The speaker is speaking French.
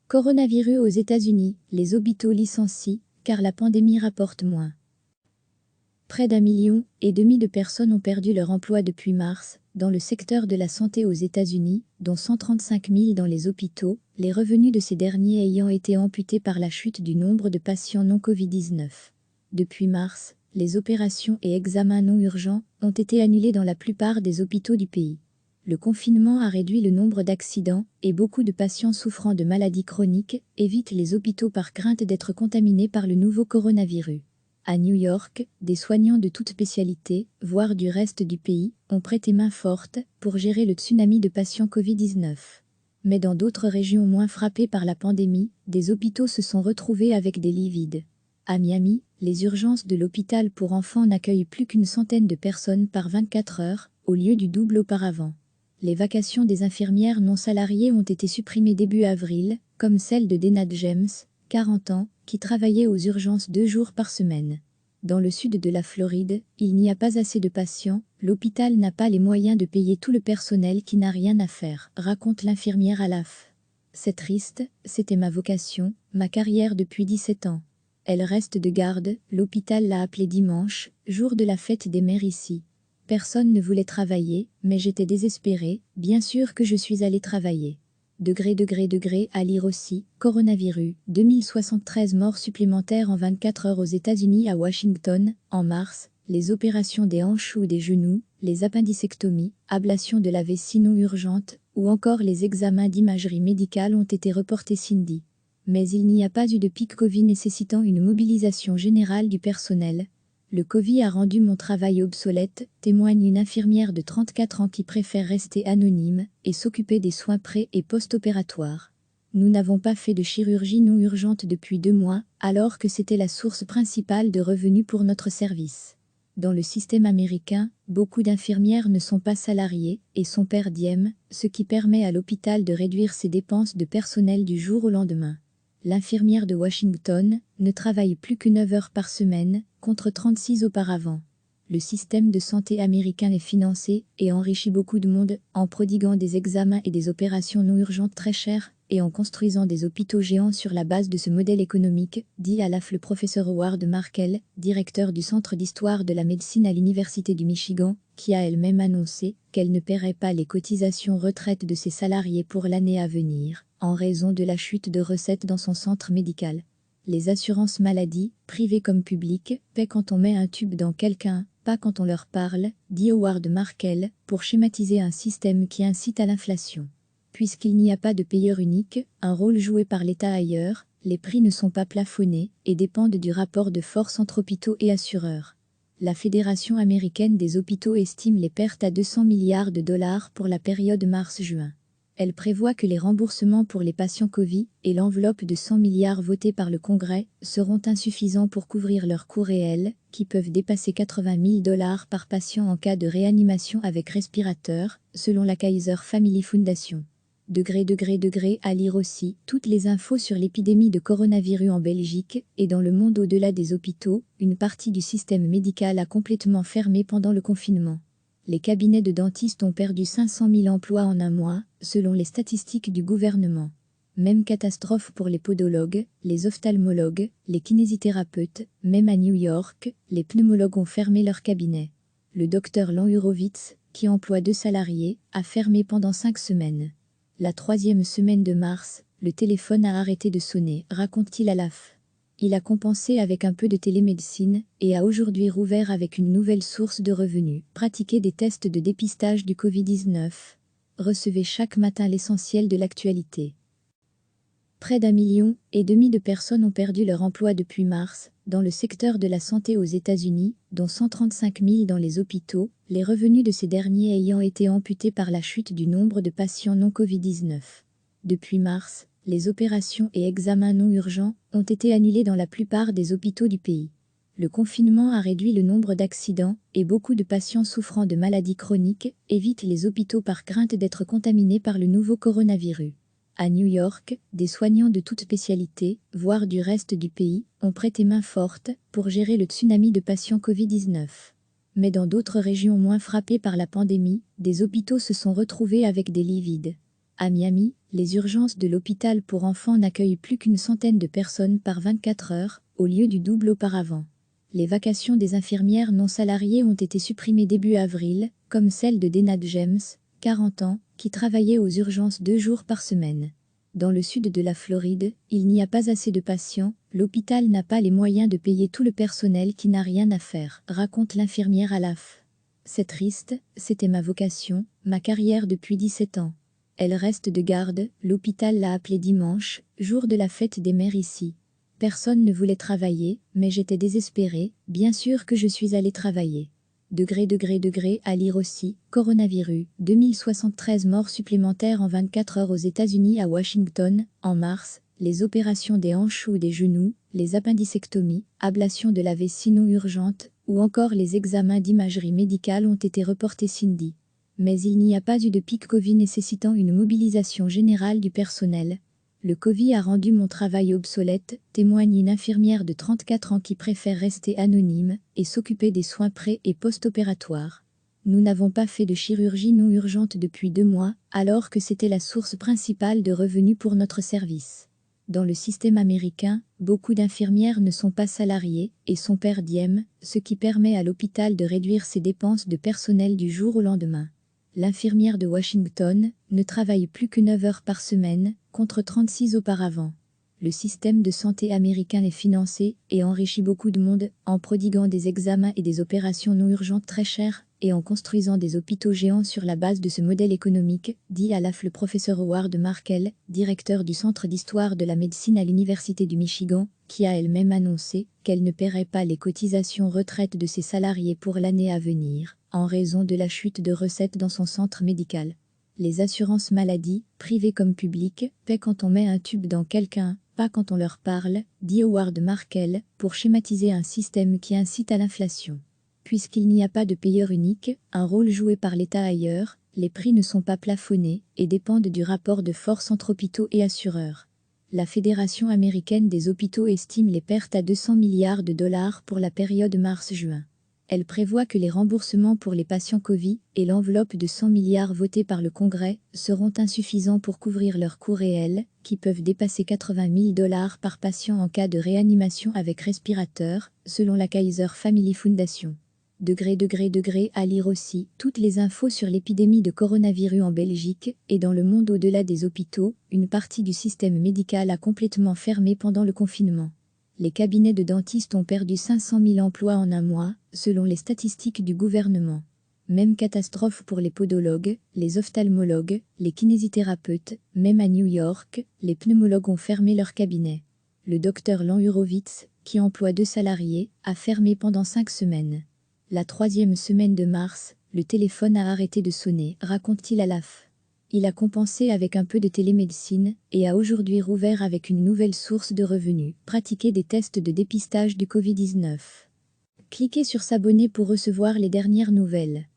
Coronavirus aux États-Unis, les hôpitaux licencient, car la pandémie rapporte moins. Près d'1,5 million de personnes ont perdu leur emploi depuis mars, dans le secteur de la santé aux États-Unis, dont 135 000 dans les hôpitaux, les revenus de ces derniers ayant été amputés par la chute du nombre de patients non Covid-19. Depuis mars, les opérations et examens non urgents ont été annulés dans la plupart des hôpitaux du pays. Le confinement a réduit le nombre d'accidents et beaucoup de patients souffrant de maladies chroniques évitent les hôpitaux par crainte d'être contaminés par le nouveau coronavirus. À New York, des soignants de toutes spécialités, voire du reste du pays, ont prêté main forte pour gérer le tsunami de patients Covid-19. Mais dans d'autres régions moins frappées par la pandémie, des hôpitaux se sont retrouvés avec des lits vides. À Miami, les urgences de l'hôpital pour enfants n'accueillent plus qu'une centaine de personnes par 24 heures, au lieu du double auparavant. Les vacations des infirmières non salariées ont été supprimées début avril, comme celle de Dana James, 40 ans, qui travaillait aux urgences 2 jours par semaine. Dans le sud de la Floride, il n'y a pas assez de patients, l'hôpital n'a pas les moyens de payer tout le personnel qui n'a rien à faire, raconte l'infirmière Alaf. C'est triste, c'était ma vocation, ma carrière depuis 17 ans. Elle reste de garde, l'hôpital l'a appelé dimanche, jour de la fête des mères ici. Personne ne voulait travailler, mais j'étais désespérée, bien sûr que je suis allée travailler. À lire aussi, coronavirus, 2073 morts supplémentaires en 24 heures aux États-Unis. À Washington, en mars, les opérations des hanches ou des genoux, les appendicectomies, ablation de la vessie non urgente, ou encore les examens d'imagerie médicale ont été reportés. Cindy. Mais il n'y a pas eu de pic Covid nécessitant une mobilisation générale du personnel. Le Covid a rendu mon travail obsolète, témoigne une infirmière de 34 ans qui préfère rester anonyme et s'occuper des soins pré- et post-opératoires. Nous n'avons pas fait de chirurgie non urgente depuis 2 mois, alors que c'était la source principale de revenus pour notre service. Dans le système américain, beaucoup d'infirmières ne sont pas salariées et sont per diem, ce qui permet à l'hôpital de réduire ses dépenses de personnel du jour au lendemain. L'infirmière de Washington ne travaille plus que 9 heures par semaine, contre 36 auparavant. Le système de santé américain est financé et enrichit beaucoup de monde en prodiguant des examens et des opérations non urgentes très chères et en construisant des hôpitaux géants sur la base de ce modèle économique, dit à l'AF le professeur Howard Markel, directeur du Centre d'histoire de la médecine à l'Université du Michigan, qui a elle-même annoncé qu'elle ne paierait pas les cotisations retraite de ses salariés pour l'année à venir, en raison de la chute de recettes dans son centre médical. Les assurances maladie, privées comme publiques, paient quand on met un tube dans quelqu'un, pas quand on leur parle, dit Howard Markel, pour schématiser un système qui incite à l'inflation. Puisqu'il n'y a pas de payeur unique, un rôle joué par l'État ailleurs, les prix ne sont pas plafonnés et dépendent du rapport de force entre hôpitaux et assureurs. La Fédération américaine des hôpitaux estime les pertes à 200 milliards de dollars pour la période mars-juin. Elle prévoit que les remboursements pour les patients Covid et l'enveloppe de 100 milliards votée par le Congrès seront insuffisants pour couvrir leurs coûts réels, qui peuvent dépasser 80 000 dollars par patient en cas de réanimation avec respirateur, selon la Kaiser Family Foundation. À lire aussi toutes les infos sur l'épidémie de coronavirus en Belgique et dans le monde au-delà des hôpitaux. Une partie du système médical a complètement fermé pendant le confinement. Les cabinets de dentistes ont perdu 500 000 emplois en un mois, selon les statistiques du gouvernement. Même catastrophe pour les podologues, les ophtalmologues, les kinésithérapeutes, même à New York, les pneumologues ont fermé leurs cabinets. Le docteur Lan Horowitz, qui emploie 2 salariés, a fermé pendant 5 semaines. La 3e semaine de mars, le téléphone a arrêté de sonner, raconte-t-il à l'AF. Il a compensé avec un peu de télémédecine et a aujourd'hui rouvert avec une nouvelle source de revenus. Pratiquer des tests de dépistage du Covid-19. Recevez chaque matin l'essentiel de l'actualité. Près d'1,5 million de personnes ont perdu leur emploi depuis mars, dans le secteur de la santé aux États-Unis, dont 135 000 dans les hôpitaux, les revenus de ces derniers ayant été amputés par la chute du nombre de patients non Covid-19. Depuis mars, les opérations et examens non urgents ont été annulés dans la plupart des hôpitaux du pays. Le confinement a réduit le nombre d'accidents et beaucoup de patients souffrant de maladies chroniques évitent les hôpitaux par crainte d'être contaminés par le nouveau coronavirus. À New York, des soignants de toutes spécialités, voire du reste du pays, ont prêté main forte pour gérer le tsunami de patients Covid-19. Mais dans d'autres régions moins frappées par la pandémie, des hôpitaux se sont retrouvés avec des lits vides. À Miami, les urgences de l'hôpital pour enfants n'accueillent plus qu'une centaine de personnes par 24 heures, au lieu du double auparavant. Les vacations des infirmières non salariées ont été supprimées début avril, comme celle de Dena James, 40 ans, qui travaillait aux urgences 2 jours par semaine. Dans le sud de la Floride, il n'y a pas assez de patients, l'hôpital n'a pas les moyens de payer tout le personnel qui n'a rien à faire, raconte l'infirmière à l'AF. C'est triste, c'était ma vocation, ma carrière depuis 17 ans. Elle reste de garde, l'hôpital l'a appelé dimanche, jour de la fête des mères ici. Personne ne voulait travailler, mais j'étais désespérée, bien sûr que je suis allée travailler. À lire aussi, coronavirus, 2073 morts supplémentaires en 24 heures aux États-Unis. À Washington, en mars, les opérations des hanches ou des genoux, les appendicectomies, ablation de la vessie non urgente, ou encore les examens d'imagerie médicale ont été reportés. Cindy. Mais il n'y a pas eu de pic Covid nécessitant une mobilisation générale du personnel. Le Covid a rendu mon travail obsolète, témoigne une infirmière de 34 ans qui préfère rester anonyme et s'occuper des soins pré- et post-opératoires. Nous n'avons pas fait de chirurgie non urgente depuis 2 mois, alors que c'était la source principale de revenus pour notre service. Dans le système américain, beaucoup d'infirmières ne sont pas salariées et sont per diem, ce qui permet à l'hôpital de réduire ses dépenses de personnel du jour au lendemain. L'infirmière de Washington ne travaille plus que 9 heures par semaine, contre 36 auparavant. Le système de santé américain est financé et enrichit beaucoup de monde en prodiguant des examens et des opérations non urgentes très chères et en construisant des hôpitaux géants sur la base de ce modèle économique, dit à l'AF le professeur Howard Markel, directeur du Centre d'histoire de la médecine à l'Université du Michigan, qui a elle-même annoncé qu'elle ne paierait pas les cotisations retraite de ses salariés pour l'année à venir, en raison de la chute de recettes dans son centre médical. Les assurances maladie, privées comme publiques, paient quand on met un tube dans quelqu'un, pas quand on leur parle, dit Howard Markel, pour schématiser un système qui incite à l'inflation. Puisqu'il n'y a pas de payeur unique, un rôle joué par l'État ailleurs, les prix ne sont pas plafonnés et dépendent du rapport de force entre hôpitaux et assureurs. La Fédération américaine des hôpitaux estime les pertes à 200 milliards de dollars pour la période mars-juin. Elle prévoit que les remboursements pour les patients Covid et l'enveloppe de 100 milliards votée par le Congrès seront insuffisants pour couvrir leurs coûts réels, qui peuvent dépasser 80 000 dollars par patient en cas de réanimation avec respirateur, selon la Kaiser Family Foundation. À lire aussi toutes les infos sur l'épidémie de coronavirus en Belgique et dans le monde au-delà des hôpitaux. Une partie du système médical a complètement fermé pendant le confinement. Les cabinets de dentistes ont perdu 500 000 emplois en un mois, selon les statistiques du gouvernement. Même catastrophe pour les podologues, les ophtalmologues, les kinésithérapeutes, même à New York, les pneumologues ont fermé leurs cabinets. Le docteur Lan Hurowitz, qui emploie 2 salariés, a fermé pendant 5 semaines. La 3e semaine de mars, le téléphone a arrêté de sonner, raconte-t-il à l'AF. Il a compensé avec un peu de télémédecine et a aujourd'hui rouvert avec une nouvelle source de revenus, pratiquer des tests de dépistage du Covid-19. Cliquez sur s'abonner pour recevoir les dernières nouvelles.